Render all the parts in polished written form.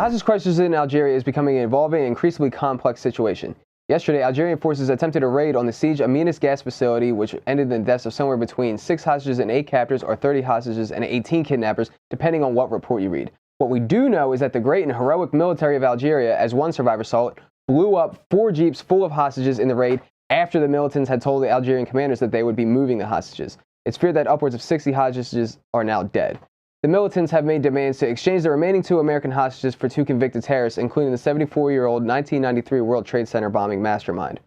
hostage crisis in Algeria is becoming an evolving and increasingly complex situation. Yesterday, Algerian forces attempted a raid on the siege Amina's gas facility, which ended in the deaths of somewhere between 6 hostages and 8 captors, or 30 hostages and 18 kidnappers, depending on what report you read. What we do know is that the great and heroic military of Algeria, as one survivor saw it, blew up 4 jeeps full of hostages in the raid after the militants had told the Algerian commanders that they would be moving the hostages. It's feared that upwards of 60 hostages are now dead. The militants have made demands to exchange the remaining 2 American hostages for 2 convicted terrorists, including the 74-year-old 1993 World Trade Center bombing mastermind.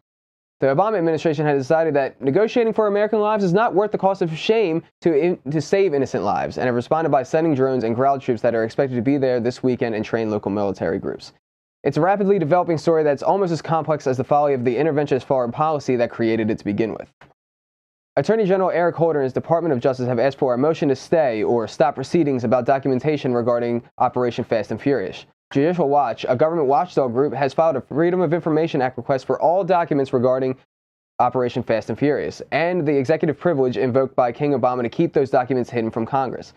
The Obama administration has decided that negotiating for American lives is not worth the cost of shame to save innocent lives, and have responded by sending drones and ground troops that are expected to be there this weekend and train local military groups. It's a rapidly developing story that's almost as complex as the folly of the interventionist foreign policy that created it to begin with. Attorney General Eric Holder and his Department of Justice have asked for a motion to stay or stop proceedings about documentation regarding Operation Fast and Furious. Judicial Watch, a government watchdog group, has filed a Freedom of Information Act request for all documents regarding Operation Fast and Furious, and the executive privilege invoked by King Obama to keep those documents hidden from Congress.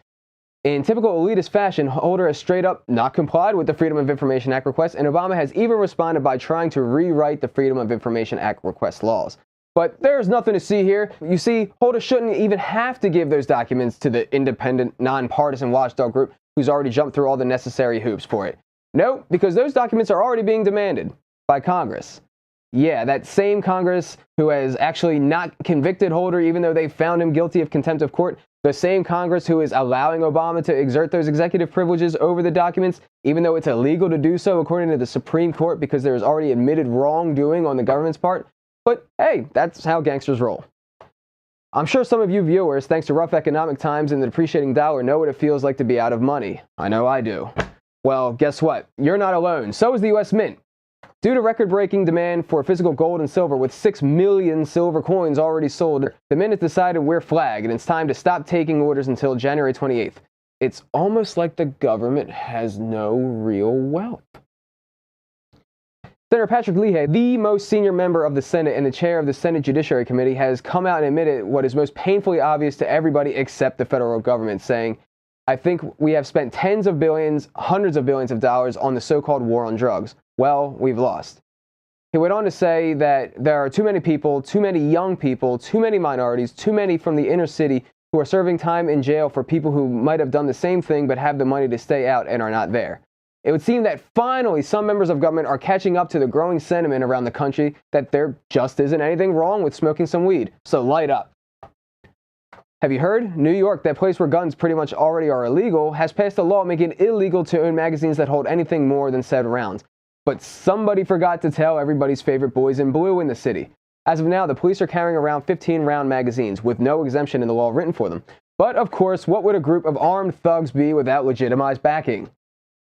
In typical elitist fashion, Holder has straight up not complied with the Freedom of Information Act request, and Obama has even responded by trying to rewrite the Freedom of Information Act request laws. But there's nothing to see here. You see, Holder shouldn't even have to give those documents to the independent, nonpartisan watchdog group who's already jumped through all the necessary hoops for it. No, because those documents are already being demanded by Congress. Yeah, that same Congress who has actually not convicted Holder even though they found him guilty of contempt of court. The same Congress who is allowing Obama to exert those executive privileges over the documents, even though it's illegal to do so according to the Supreme Court because there is already admitted wrongdoing on the government's part. But hey, that's how gangsters roll. I'm sure some of you viewers, thanks to rough economic times and the depreciating dollar, know what it feels like to be out of money. I know I do. Well, guess what? You're not alone. So is the U.S. Mint. Due to record-breaking demand for physical gold and silver, with 6 million silver coins already sold, the Mint has decided we're flagged and it's time to stop taking orders until January 28th. It's almost like the government has no real wealth. Senator Patrick Leahy, the most senior member of the Senate and the chair of the Senate Judiciary Committee, has come out and admitted what is most painfully obvious to everybody except the federal government, saying, "I think we have spent tens of billions, hundreds of billions of dollars on the so-called war on drugs. Well, we've lost." He went on to say that there are too many people, too many young people, too many minorities, too many from the inner city who are serving time in jail for people who might have done the same thing but have the money to stay out and are not there. It would seem that finally some members of government are catching up to the growing sentiment around the country that there just isn't anything wrong with smoking some weed. So light up. Have you heard? New York, that place where guns pretty much already are illegal, has passed a law making it illegal to own magazines that hold anything more than 7 rounds. But somebody forgot to tell everybody's favorite boys in blue in the city. As of now, the police are carrying around 15-round magazines with no exemption in the law written for them. But of course, what would a group of armed thugs be without legitimized backing?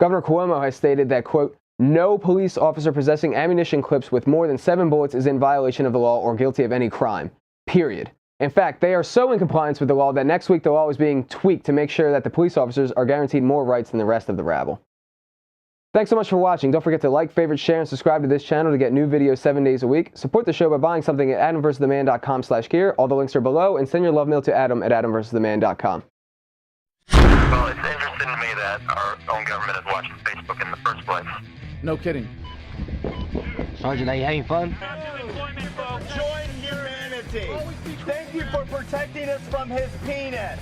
Governor Cuomo has stated that, quote, "No police officer possessing ammunition clips with more than 7 bullets is in violation of the law or guilty of any crime. Period." In fact, they are so in compliance with the law that next week the law is being tweaked to make sure that the police officers are guaranteed more rights than the rest of the rabble. Thanks so much for watching. Don't forget to like, favorite, share, and subscribe to this channel to get new videos 7 days a week. Support the show by buying something at adamversustheman.com/gear. All the links are below, and send your love mail to adam@adamversustheman.com. Well, it's interesting to me that our own government is watching Facebook in the first place. No kidding. Sergeant, are you having fun? Join humanity. Thank you for protecting us from his penis.